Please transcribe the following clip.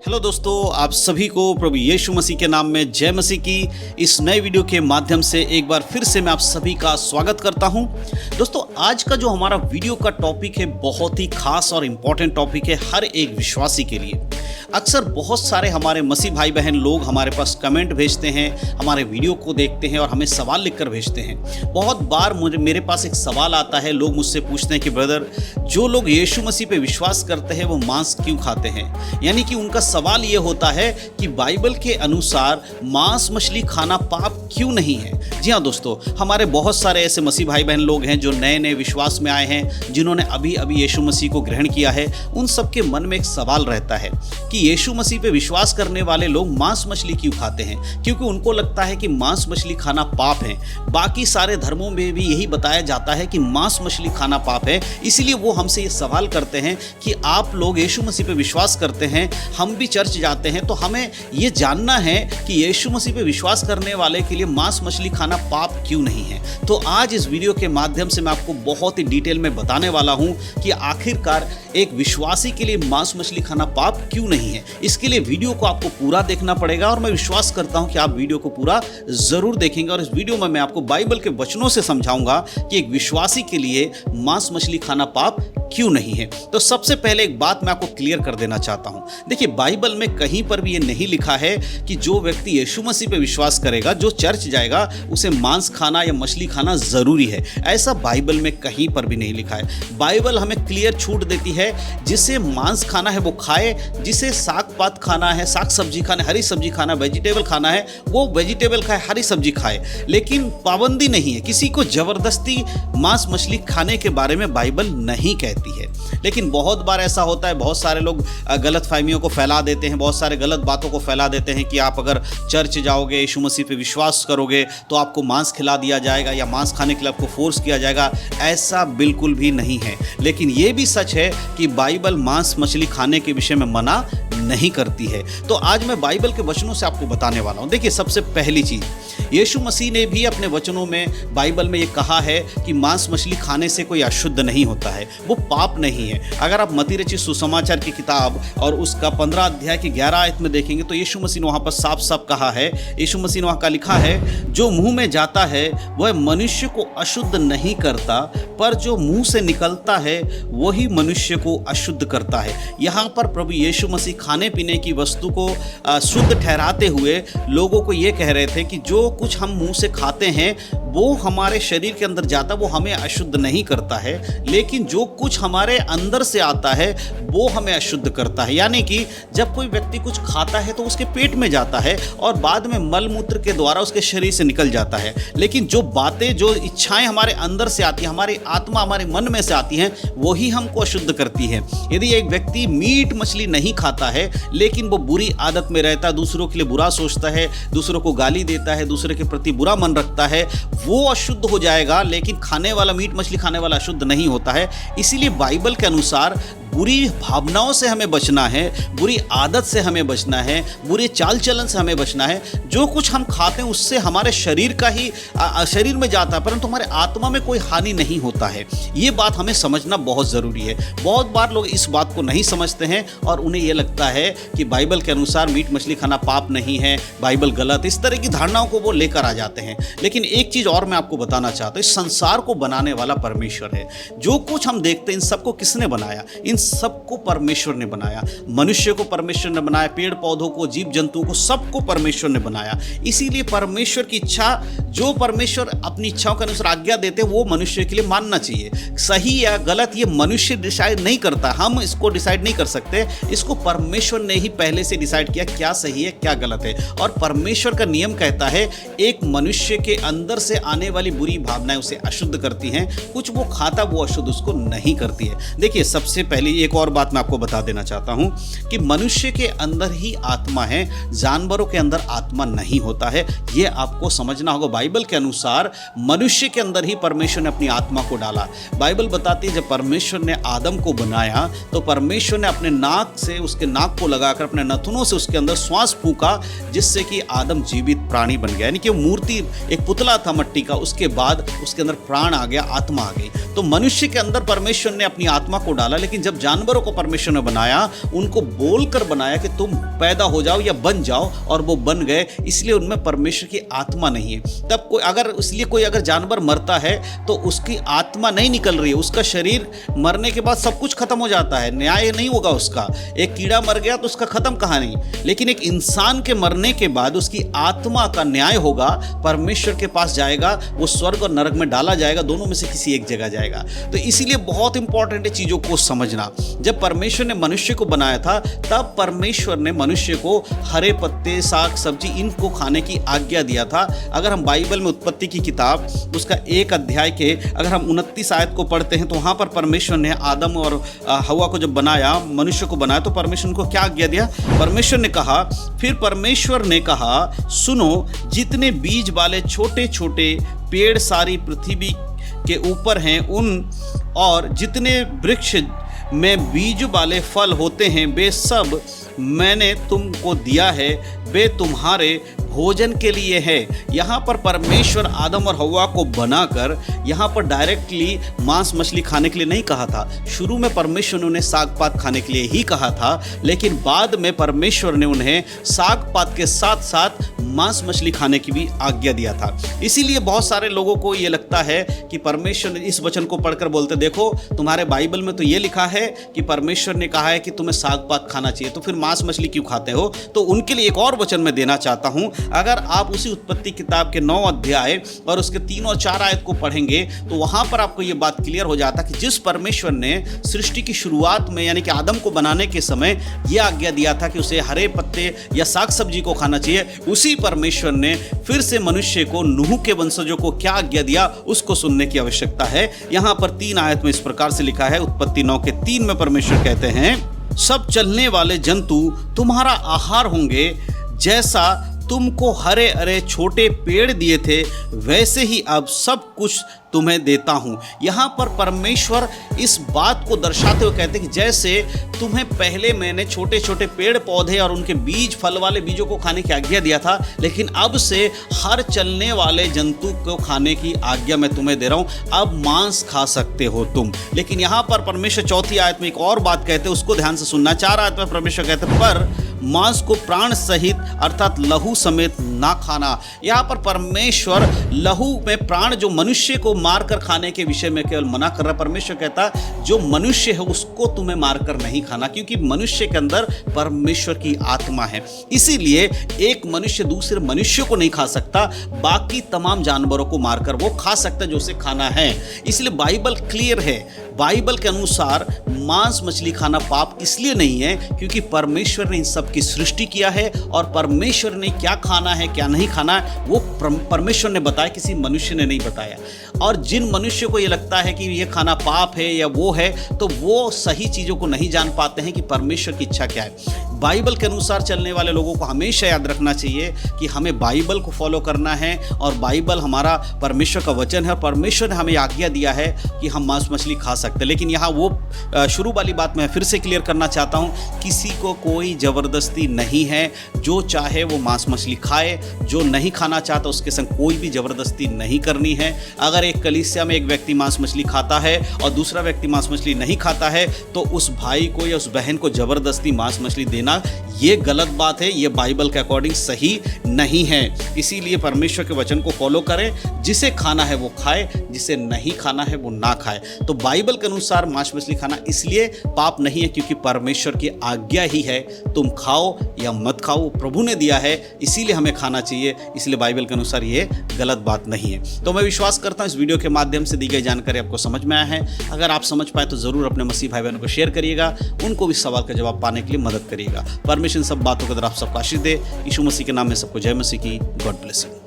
Hello दोस्तों, आप सभी को प्रभु यीशु मसीह के नाम में जय मसीह की इस नए वीडियो के माध्यम से एक बार फिर से मैं आप सभी का स्वागत करता हूं। दोस्तों, आज का जो हमारा वीडियो का टॉपिक है बहुत ही खास और इम्पोर्टेंट टॉपिक है हर एक विश्वासी के लिए। अक्सर बहुत सारे हमारे मसीह भाई बहन लोग हमारे पास कमेंट भेजते हैं, हमारे वीडियो को देखते हैं और हमें सवाल लिखकर भेजते हैं। बहुत बार मेरे पास एक सवाल आता है, लोग मुझसे पूछते हैं कि ब्रदर, जो लोग यीशु मसीह पे विश्वास करते हैं वो मांस क्यों खाते हैं। यानी कि उनका सवाल ये होता है कि बाइबल के अनुसार मांस मछली खाना पाप क्यों नहीं है। जी हाँ दोस्तों, हमारे बहुत सारे ऐसे मसीह भाई बहन लोग हैं जो नए नए विश्वास में आए हैं, जिन्होंने अभी अभी यीशु मसीह को ग्रहण किया है। उन सबके मन में एक सवाल रहता है कि यीशु मसीह पे विश्वास करने वाले लोग मांस मछली क्यों खाते हैं, क्योंकि उनको लगता है कि मांस मछली खाना पाप है। बाकी सारे धर्मों में भी यही बताया जाता है कि मांस मछली खाना पाप है। इसीलिए वो हमसे ये सवाल करते हैं कि आप लोग यीशु मसीह पे विश्वास करते हैं, हम भी चर्च जाते हैं, तो हमें ये जानना है कि यीशु मसीह पे विश्वास करने वाले के लिए मांस मछली खाना पाप क्यों नहीं है। तो आज इस वीडियो के माध्यम से मैं आपको बहुत ही डिटेल में बताने वाला हूं कि आखिरकार एक विश्वासी के लिए मांस मछली खाना पाप क्यों नहीं है। इसके लिए वीडियो को आपको पूरा देखना पड़ेगा और मैं विश्वास करता हूं कि आप वीडियो को पूरा जरूर देखेंगे। और इस वीडियो में मैं आपको बाइबल के वचनों से समझाऊंगा कि एक विश्वासी के लिए मांस मछली खाना पाप क्यों नहीं है। तो सबसे पहले एक बात मैं आपको क्लियर कर देना चाहता हूं। देखिए, बाइबल में कहीं पर भी ये नहीं लिखा है कि जो व्यक्ति यीशु मसीह पे विश्वास करेगा, जो चर्च जाएगा, उसे मांस खाना या मछली खाना जरूरी है। ऐसा बाइबल में कहीं पर भी नहीं लिखा है। बाइबल हमें क्लियर छूट देती है, जिसे मांस खाना है वो खाए, जिसे साग पात खाना है, साग सब्जी खाना, हरी सब्जी खाना, वेजिटेबल खाना है, वो वेजिटेबल खाए, हरी सब्जी खाए। लेकिन पाबंदी नहीं है, किसी को जबरदस्ती मांस मछली खाने के बारे में बाइबल नहीं कहती है। लेकिन बहुत बार ऐसा होता है, बहुत सारे लोग गलत फहमियों को फैला देते हैं, बहुत सारे गलत बातों को फैला देते हैं कि आप अगर चर्च जाओगे, यीशु मसीह पे विश्वास करोगे तो आपको मांस खिला दिया जाएगा या मांस खाने के लिए आपको फोर्स किया जाएगा। ऐसा बिल्कुल भी नहीं है। लेकिन ये भी सच है कि बाइबल मांस मछली खाने के विषय में मना नहीं करती है। तो आज मैं बाइबल के वचनों से आपको बताने वाला हूं। देखिए, सबसे पहली चीज, यीशु मसीह ने भी अपने वचनों में बाइबल में ये कहा है कि मांस मछली खाने से कोई अशुद्ध नहीं होता है, वो पाप नहीं है। अगर आप मत्ती रचित सुसमाचार की किताब और उसका 15 अध्याय की 11 आयत में देखेंगे तो यीशु मसीह ने वहां पर साफ साफ कहा है, यीशु मसीह ने वहां का लिखा है, जो मुंह में जाता है वह मनुष्य को अशुद्ध नहीं करता, पर जो मुंह से निकलता है वही मनुष्य को अशुद्ध करता है। यहाँ पर प्रभु यीशु मसीह खाने पीने की वस्तु को शुद्ध ठहराते हुए लोगों को ये कह रहे थे कि जो कुछ हम मुंह से खाते हैं वो हमारे शरीर के अंदर जाता, वो हमें अशुद्ध नहीं करता है, लेकिन जो कुछ हमारे अंदर से आता है वो हमें अशुद्ध करता है। यानी कि जब कोई व्यक्ति कुछ खाता है तो उसके पेट में जाता है और बाद में मल मूत्र के द्वारा उसके शरीर से निकल जाता है, लेकिन जो बातें, जो इच्छाएं हमारे अंदर से आती हैं, हमारी आत्मा, हमारे मन में से आती हैं, वही हमको अशुद्ध करती है। यदि एक व्यक्ति मीट मछली नहीं खाता है लेकिन वो बुरी आदत में रहता है, दूसरों के लिए बुरा सोचता है, दूसरों को गाली देता है, दूसरे के प्रति बुरा मन रखता है, वो अशुद्ध हो जाएगा। लेकिन खाने वाला, मीट मछली खाने वाला अशुद्ध नहीं होता है। इसीलिए बाइबल के अनुसार बुरी भावनाओं से हमें बचना है, बुरी आदत से हमें बचना है, बुरे चाल चलन से हमें बचना है। जो कुछ हम खाते हैं उससे हमारे शरीर का ही शरीर में जाता है, परंतु हमारे आत्मा में कोई हानि नहीं होता है। ये बात हमें समझना बहुत ज़रूरी है। बहुत बार लोग इस बात को नहीं समझते हैं और उन्हें यह लगता है कि बाइबल के अनुसार मीट मछली खाना पाप नहीं है, बाइबल गलत, इस तरह की धारणाओं को वो लेकर आ जाते हैं। लेकिन एक चीज़ और मैं आपको बताना चाहता हूँ, इस संसार को बनाने वाला परमेश्वर है। जो कुछ हम देखते हैं इन सबको किसने बनाया? इन सबको परमेश्वर ने बनाया। मनुष्य को परमेश्वर ने बनाया, पेड़ पौधों को, जीव जंतुओं को, सबको परमेश्वर ने बनाया। इसीलिए परमेश्वर की इच्छा, जो परमेश्वर अपनी इच्छाओं के अनुसार आज्ञा देते हैं, वो मनुष्य के लिए मानना चाहिए। सही या गलत ये मनुष्य डिसाइड नहीं करता, हम इसको डिसाइड नहीं कर सकते। इसको परमेश्वर ने ही पहले से डिसाइड किया क्या सही है क्या गलत है। और परमेश्वर का नियम कहता है, एक मनुष्य के अंदर से आने वाली बुरी भावनाएं उसे अशुद्ध करती हैं, कुछ वो खाता वो अशुद्ध उसको नहीं करती है। देखिए, सबसे पहले एक और बात मैं आपको बता देना चाहता हूं कि मनुष्य के अंदर ही आत्मा है, जानवरों के अंदर आत्मा नहीं होता है। यह आपको समझना होगा। बाइबल के अनुसार मनुष्य के अंदर ही परमेश्वर ने अपनी आत्मा को डाला। बाइबल बताती है, जब परमेश्वर ने आदम को बनाया तो परमेश्वर ने अपने नाक से, उसके नाक को लगाकर अपने नथुनों से उसके अंदर श्वास फूका, जिससे कि आदम जीवित प्राणी बन गया। यानी कि मूर्ति, एक पुतला था मट्टी का, उसके बाद उसके अंदर प्राण आ गया, आत्मा आ गई। तो मनुष्य के अंदर परमेश्वर ने अपनी आत्मा को डाला, लेकिन जब जानवरों को परमेश्वर ने बनाया उनको बोलकर बनाया कि तुम पैदा हो जाओ या बन जाओ, और वो बन गए, इसलिए उनमें परमेश्वर की आत्मा नहीं है। तब कोई अगर जानवर मरता है तो उसकी आत्मा नहीं निकल रही है, उसका शरीर मरने के बाद सब कुछ खत्म हो जाता है, न्याय नहीं होगा उसका। एक कीड़ा मर गया तो उसका खत्म कहानी, लेकिन एक इंसान के मरने के बाद उसकी आत्मा का न्याय होगा, परमेश्वर के पास जाएगा, वो स्वर्ग और नरक में डाला जाएगा, दोनों में से किसी एक जगह जाएगा। तो इसीलिए बहुत इंपॉर्टेंट है चीजों को समझना। जब परमेश्वर ने मनुष्य को बनाया था तब परमेश्वर ने मनुष्य को हरे पत्ते, साग सब्जी इनको खाने की आज्ञा दिया था। अगर हम बाइबल में उत्पत्ति की किताब उसका 1 अध्याय के अगर हम 29 आयत को पढ़ते हैं तो वहां पर परमेश्वर ने आदम और हवा को जब बनाया, मनुष्य को बनाया, तो परमेश्वर को क्या आज्ञा दिया? परमेश्वर ने कहा, फिर परमेश्वर ने कहा, सुनो, जितने बीज वाले छोटे छोटे पेड़ सारी पृथ्वी के ऊपर हैं उन, और जितने वृक्ष में बीज वाले फल होते हैं वे सब मैंने तुमको दिया है, वे तुम्हारे भोजन के लिए है। यहाँ पर परमेश्वर आदम और हव्वा को बनाकर यहाँ पर डायरेक्टली मांस मछली खाने के लिए नहीं कहा था। शुरू में परमेश्वर ने उन्हें साग पात खाने के लिए ही कहा था, लेकिन बाद में परमेश्वर ने उन्हें साग पात के साथ साथ मांस मछली खाने की भी आज्ञा दिया था। इसीलिए बहुत सारे लोगों को ये लगता है कि परमेश्वर ने इस वचन को पढ़कर बोलते, देखो तुम्हारे बाइबल में तो ये लिखा है कि परमेश्वर ने कहा है कि तुम्हें साग पात खाना चाहिए, तो फिर मांस मछली क्यों खाते हो? तो उनके लिए एक और वचन मैं देना चाहता हूं। अगर आप उसी उत्पत्ति किताब के 9 अध्याय और उसके 3 और 4 आयत को पढ़ेंगे तो वहां पर आपको यह बात क्लियर हो जाता कि जिस परमेश्वर ने सृष्टि की शुरुआत में यानी कि आदम को बनाने के समय यह आज्ञा दिया था कि उसे हरे पत्ते या साग सब्जी को खाना चाहिए, उसी परमेश्वर ने फिर से मनुष्य को, नूह के वंशजों को क्या आज्ञा दिया उसको सुनने की आवश्यकता है। यहां पर 3 आयत में इस प्रकार से लिखा है, उत्पत्ति 9 के 3 में परमेश्वर कहते हैं, सब चलने वाले जंतु तुम्हारा आहार होंगे, जैसा तुमको हरे हरे छोटे पेड़ दिए थे वैसे ही अब सब कुछ तुम्हें देता हूं। यहां पर परमेश्वर इस बात को दर्शाते हुए कहते हैं कि जैसे तुम्हें पहले मैंने छोटे छोटे पेड़ पौधे और उनके बीज, फल वाले बीजों को खाने की आज्ञा दिया था, लेकिन अब से हर चलने वाले जंतु को खाने की आज्ञा मैं तुम्हें दे रहा हूं। अब मांस खा सकते हो तुम। लेकिन यहां पर परमेश्वर 4 आयत में एक और बात कहते हैं, उसको ध्यान से सुनना। 4 आयत में परमेश्वर कहते हैं, पर मांस को प्राण सहित अर्थात लहू समेत ना खाना। यहाँ पर परमेश्वर लहू में प्राण जो मनुष्य को मारकर खाने के विषय में केवल मना कर रहा है। परमेश्वर कहता जो मनुष्य है उसको तुम्हें मारकर नहीं खाना, क्योंकि मनुष्य के अंदर परमेश्वर की आत्मा है। इसीलिए एक मनुष्य दूसरे मनुष्य को नहीं खा सकता, बाकी तमाम जानवरों को मारकर वो खा सकता जो उसे खाना है। इसलिए बाइबल क्लियर है। बाइबल के अनुसार मांस मछली खाना पाप इसलिए नहीं है क्योंकि परमेश्वर ने इन सब की सृष्टि किया है और परमेश्वर ने क्या खाना है क्या नहीं खाना है वो परमेश्वर ने बताया, किसी मनुष्य ने नहीं बताया। और जिन मनुष्य को ये लगता है कि ये खाना पाप है या वो है, तो वो सही चीज़ों को नहीं जान पाते हैं कि परमेश्वर की इच्छा क्या है। बाइबल के अनुसार चलने वाले लोगों को हमेशा याद रखना चाहिए कि हमें बाइबल को फॉलो करना है और बाइबल हमारा परमेश्वर का वचन है। परमेश्वर ने हमें आज्ञा दिया है कि हम मांस मछली खा सकते हैं। लेकिन यहाँ वो शुरू वाली बात मैं फिर से क्लियर करना चाहता हूँ, किसी को कोई ज़बरदस्ती नहीं है। जो चाहे वो मांस मछली खाए, जो नहीं खाना चाहता उसके संग कोई भी ज़बरदस्ती नहीं करनी है। अगर एक कलीसिया में एक व्यक्ति मांस मछली खाता है और दूसरा व्यक्ति मांस मछली नहीं खाता है तो उस भाई को या उस बहन को ज़बरदस्ती मांस मछली देना ये गलत बात है, ये बाइबल के अकॉर्डिंग सही नहीं है। इसीलिए परमेश्वर के वचन को फॉलो करें, जिसे खाना है वो खाए, जिसे नहीं खाना है वो ना खाए। तो बाइबल के अनुसार मांस मछली खाना इसलिए पाप नहीं है क्योंकि परमेश्वर की आज्ञा ही है, तुम खाओ या मत खाओ, प्रभु ने दिया है इसीलिए हमें खाना चाहिए। इसलिए बाइबल के अनुसार ये गलत बात नहीं है। तो मैं विश्वास करता हूँ इस वीडियो के माध्यम से दी गई जानकारी आपको समझ में आया है। अगर आप समझ पाए तो ज़रूर अपने मसीह भाई बहनों को शेयर करिएगा, उनको भी सवाल का जवाब पाने के लिए मदद करिएगा। परमेश्वर इन सब बातों के अंदर आप सबको आशीष दे। यीशु मसीह के नाम में सबको जय मसीह की। God bless you.